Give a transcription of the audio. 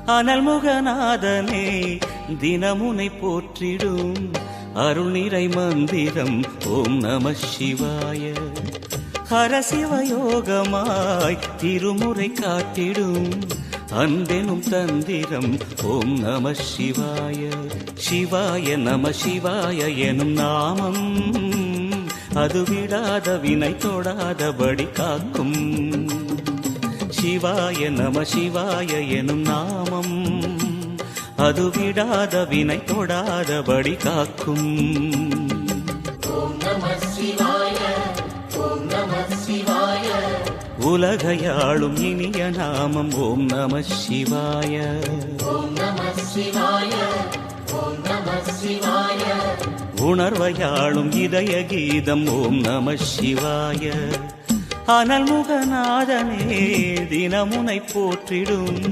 அனல்முகநாதனே தினமுனை போற்றிடும் அருள் நிறை மந்திரம் ஓம் நம சிவாய. ஹரசிவயோகமாய் திருமுறை காட்டிடும் அன்பெனும் தந்திரம் ஓம் நம சிவாய. சிவாய நம சிவாய எனும் நாமம் அது விடாத வினை தொடாதபடி காக்கும். சிவாய நம சிவாய எனும் நாமம் அது விடாத வினை தொடாதபடி காக்கும். உலகையாளும் இனிய நாமம் ஓம் நம சிவாய. உணர்வையாளும் இதய கீதம் ஓம் நம சிவாய. அனல்முகநாதனே தினமுனை போற்றிடும்